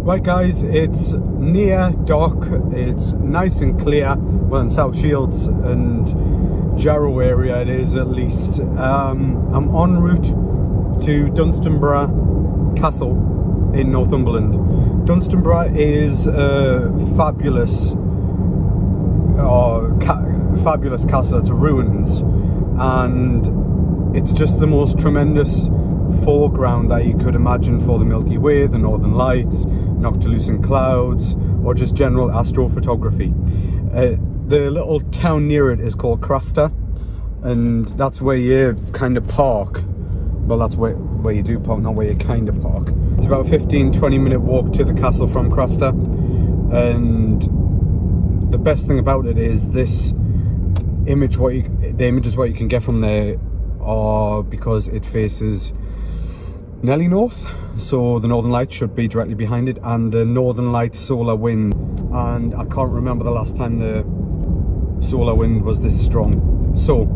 Right guys, it's near dock, it's nice and clear, well in South Shields and Jarrow area it is at least. I'm en route to Dunstanburgh Castle in Northumberland. Dunstanburgh is a fabulous castle. It's ruins and it's just the most tremendous foreground that you could imagine for the Milky Way, the Northern Lights, noctilucent clouds, or just general astrophotography. The little town near it is called Crasta, and that's where you kind of park. Well, that's where you do park, not where you kind of park. It's about a 15-20 minute walk to the castle from Crasta, and the best thing about it is this image, the images what you can get from there are because it faces nearly north, so the Northern Lights should be directly behind it, and the Northern Lights solar wind, and I can't remember the last time the solar wind was this strong. So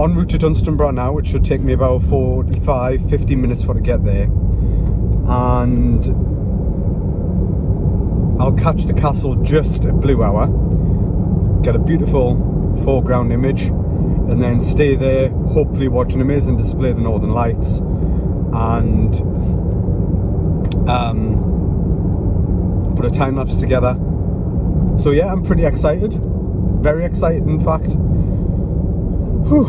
en route to Dunstanburgh now. It should take me about 45-50 minutes for to get there, and I'll catch the castle just at blue hour, get a beautiful foreground image, and then stay there, hopefully watch an amazing display of the Northern Lights, and put a time lapse together. So yeah, I'm pretty excited, very excited in fact. Whew.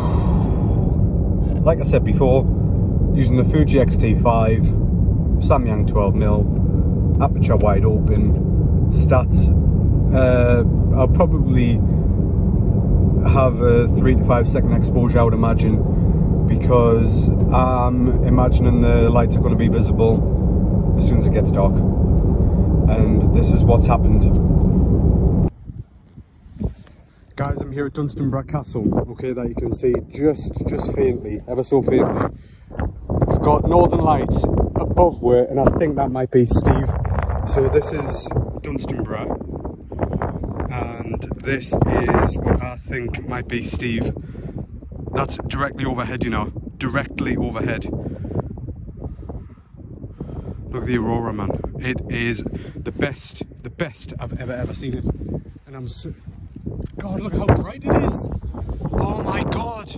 Like I said before, using the Fuji X-T5, Samyang 12mm, aperture wide open, stats. I'll probably have a 3 to 5 second exposure, I would imagine, because I'm imagining the lights are going to be visible as soon as it gets dark, and this is what's happened. Guys, I'm here at Dunstanburgh Castle, okay, that you can see just faintly, ever so faintly. We've got Northern Lights above where, and I think that might be Steve. So this is Dunstanburgh, and this is what I think might be Steve. That's directly overhead, you know, directly overhead. Look at the aurora, man. It is the best I've ever seen it. And I'm so, God, look how bright it is. Oh my God.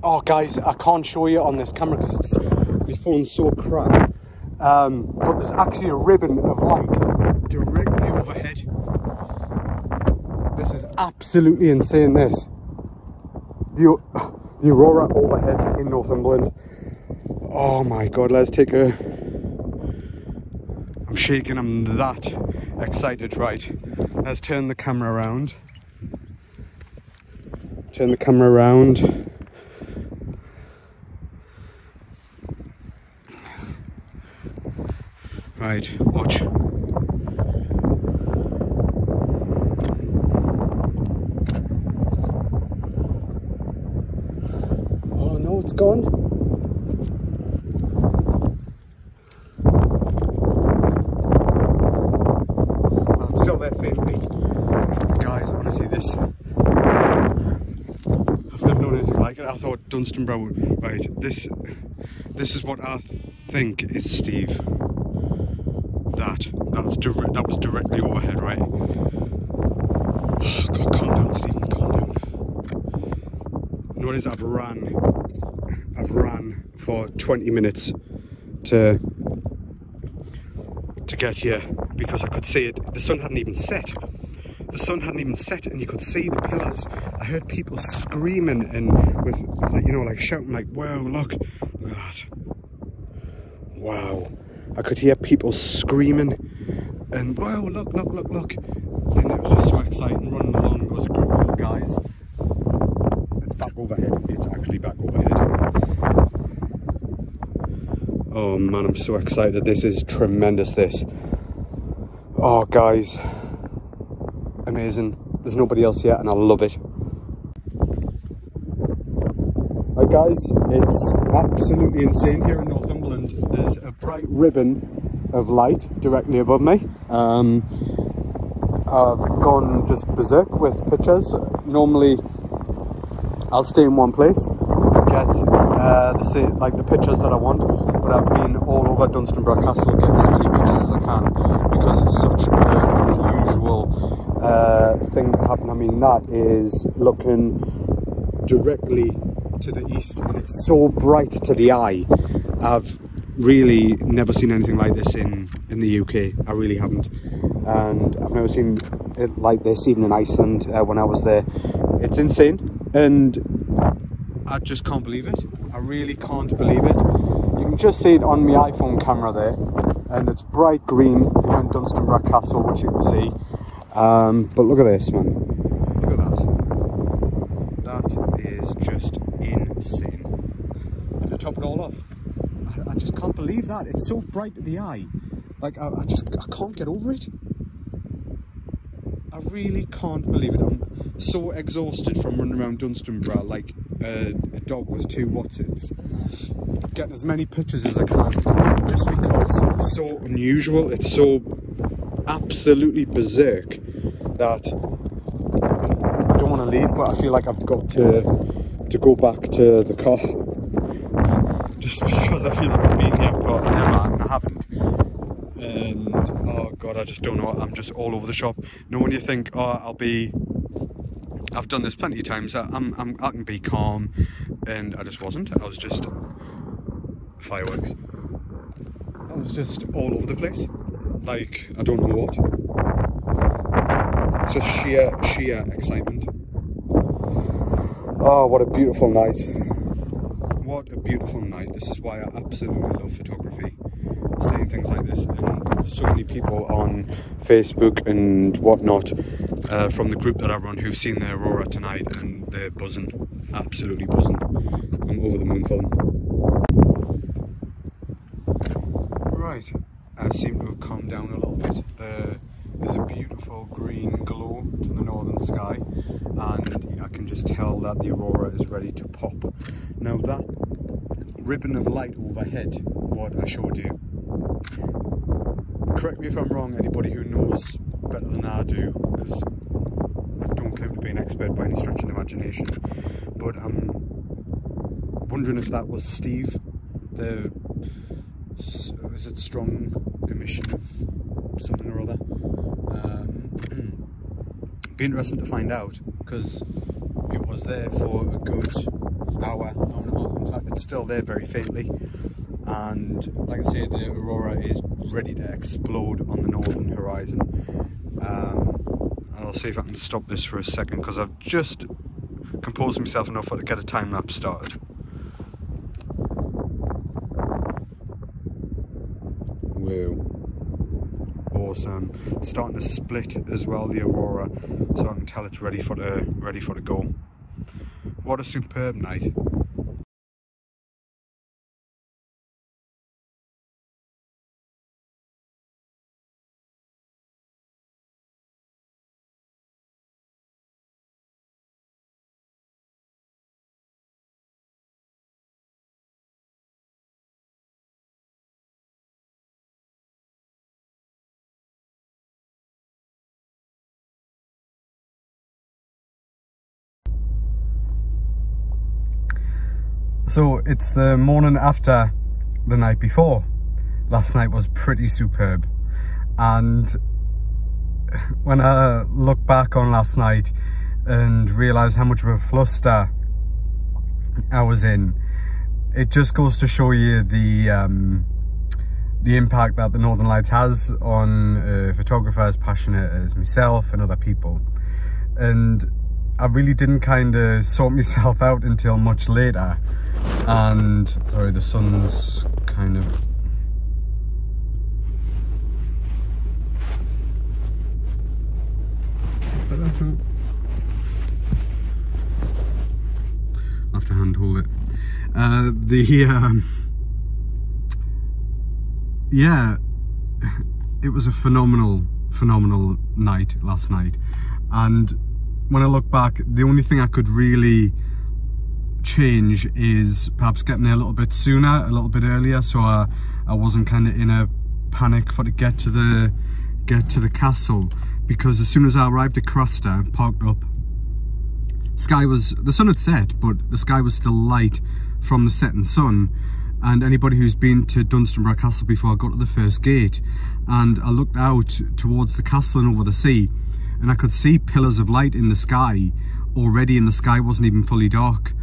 Oh guys, I can't show you on this camera because my phone's so crap. But there's actually a ribbon of light directly overhead. This is absolutely insane, this. The aurora overhead in Northumberland. Oh my God, let's take a... I'm shaking, I'm that excited. Right, let's turn the camera around. Turn the camera around. Right, watch. Oh no, it's gone. Well, it's still there faintly. Guys, honestly, this... I've never known anything like it. I thought Dunstanburgh would... Right, this is what I think is Steve. That was directly overhead, right? Oh God, calm down, Stephen, calm down. You know what it is? I've ran for 20 minutes to get here because I could see it. The sun hadn't even set. The sun hadn't even set, and you could see the pillars. I heard people screaming and with, like, you know, like shouting, like, "Wow, look at that! Wow!" I could hear people screaming and wow, look. And it was just so exciting running along. There was a group of guys. It's back overhead. It's actually back overhead. Oh man, I'm so excited. This is tremendous, this. Oh guys, amazing. There's nobody else yet and I love it. Right guys, it's absolutely insane here in Northumberland. There's a bright ribbon of light directly above me. I've gone just berserk with pictures. Normally I'll stay in one place and get the pictures that I want, but I've been all over Dunstanburgh Castle getting as many pictures as I can because it's such an unusual thing to happen. I mean, that is looking directly to the east and it's so bright to the eye. I've really never seen anything like this in the UK. I really haven't, and I've never seen it like this even in Iceland when I was there. It's insane, and I just can't believe it. I really can't believe it. You can just see it on my iPhone camera there, and it's bright green behind Dunstanburgh Castle, which you can see. But look at this, man. Look at that. That is just insane. And to top it all off, I just can't believe that. It's so bright to the eye. Like, I can't get over it. I really can't believe it. I'm so exhausted from running around Dunstanburgh like a dog with two Watsits, getting as many pictures as I can, just because it's so unusual, it's so absolutely berserk that I don't want to leave, but I feel like I've got to go back to the car, just because I feel like I've been here forever and I haven't. And oh god, I just don't know, I'm just all over the shop. You know, when you think, oh, I've done this plenty of times, I can be calm, and I just wasn't. I was just fireworks. I was just all over the place, like I don't know what. It's just sheer excitement. Oh, what a beautiful night. What a beautiful night. This is why I absolutely love photography. Seeing things like this, and so many people on Facebook and whatnot from the group that I run who've seen the aurora tonight, and they're buzzing, absolutely buzzing. I'm over the moon for them. Right, I seem to have calmed down a little bit. There's a beautiful green glow to the northern sky, and I can just tell that the aurora is ready to pop. Now that ribbon of light overhead, what I showed you, correct me if I'm wrong, anybody who knows better than I do, because I don't claim to be an expert by any stretch of the imagination, but I'm wondering if that was Steve, is it strong emission of something or other? Be interesting to find out, because it was there for a good hour and a half. In fact, it's still there very faintly. And like I say, the aurora is ready to explode on the northern horizon. I'll see if I can stop this for a second, because I've just composed myself enough to get a time lapse started. Whoa, awesome! It's starting to split as well, the aurora, so I can tell it's ready for to go. What a superb night! So it's the morning after the night before. Last night was pretty superb, and when I look back on last night and realise how much of a fluster I was in, it just goes to show you the impact that the Northern Lights has on a photographer as passionate as myself and other people. And I really didn't kind of sort myself out until much later. And sorry, the sun's kind of I'll have to handhold it. Yeah, it was a phenomenal night last night, and when I look back, the only thing I could really change is perhaps getting there a little bit sooner, a little bit earlier, so I wasn't kind of in a panic for to get to the castle, because as soon as I arrived at Craster, parked up, the sun had set, but the sky was still light from the setting sun. And anybody who's been to Dunstanburgh Castle before, I got to the first gate and I looked out towards the castle and over the sea, and I could see pillars of light in the sky already, and the sky wasn't even fully dark,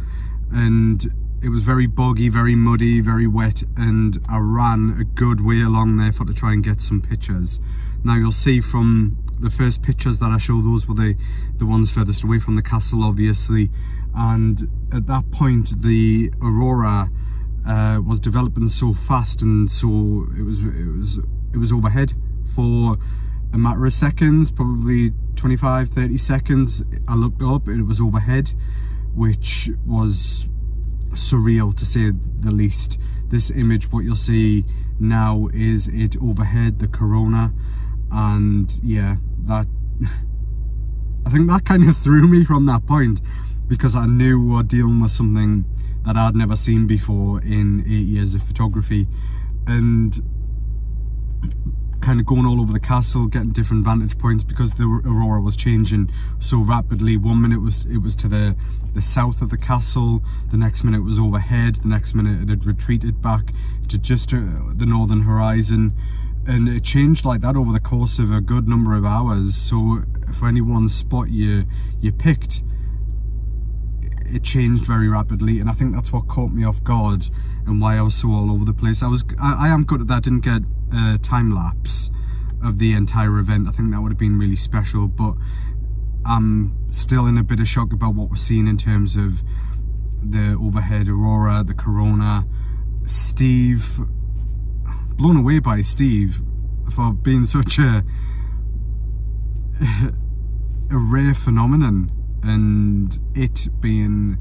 and it was very boggy, very muddy, very wet, and I ran a good way along there to try and get some pictures. Now you'll see from the first pictures that I showed, those were the ones furthest away from the castle, obviously, and at that point the aurora was developing so fast, and so it was overhead for a matter of seconds, probably 25-30 seconds. I looked up and it was overhead, which was surreal to say the least. This image, what you'll see now, is it overhead, the corona, and yeah, that I think that kind of threw me from that point, because I knew we were dealing with something that I'd never seen before in 8 years of photography, and kind of going all over the castle, getting different vantage points, because the aurora was changing so rapidly. 1 minute it was to the south of the castle, the next minute it was overhead, the next minute it had retreated back to just the northern horizon, and it changed like that over the course of a good number of hours. So for any one spot you picked, it changed very rapidly, and I think that's what caught me off guard and why I was so all over the place. I am good at that. I didn't get a time lapse of the entire event. I think that would have been really special, but I'm still in a bit of shock about what we're seeing in terms of the overhead aurora, the corona. Steve, blown away by Steve for being such a rare phenomenon, and it being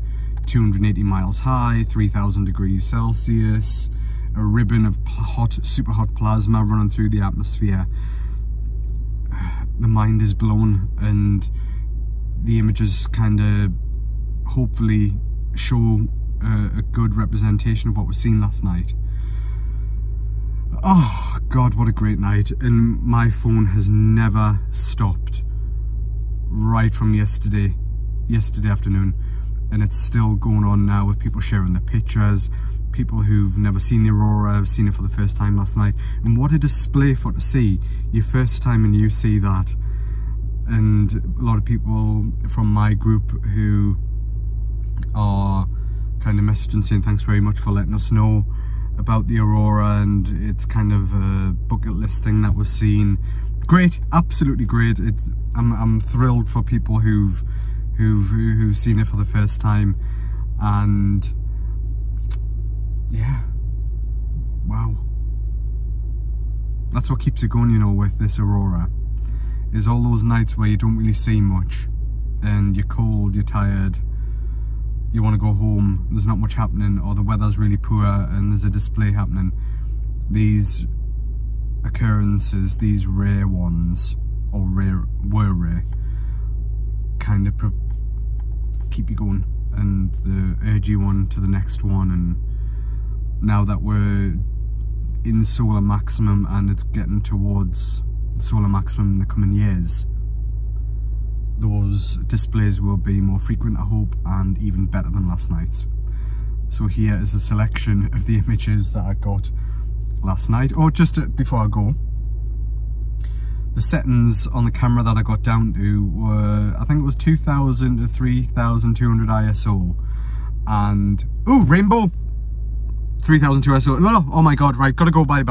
280 miles high, 3,000 degrees Celsius, a ribbon of super hot plasma running through the atmosphere. The mind is blown, and the images kind of hopefully show a good representation of what we've seen last night. Oh God, what a great night. And my phone has never stopped right from yesterday afternoon, and it's still going on now with people sharing their pictures, people who've never seen the aurora have seen it for the first time last night. And what a display for to see your first time and you see that. And a lot of people from my group who are kind of messaging saying thanks very much for letting us know about the aurora, and it's kind of a bucket list thing that we've seen. Great, absolutely great. I'm thrilled for people who've seen it for the first time, and yeah, wow, that's what keeps it going, you know, with this aurora, is all those nights where you don't really see much and you're cold, you're tired, you want to go home, there's not much happening, or the weather's really poor and there's a display happening. These occurrences, these rare ones, or were rare, kind of keep you going and urge you on to the next one. And now that we're in solar maximum and it's getting towards solar maximum in the coming years, those displays will be more frequent, I hope, and even better than last night's. So here is a selection of the images that I got last night. Oh, just before I go, the settings on the camera that I got down to were, I think it was 2000 to 3200 ISO, and oh, rainbow, 3002 ISO. Oh my God, right, gotta go, bye.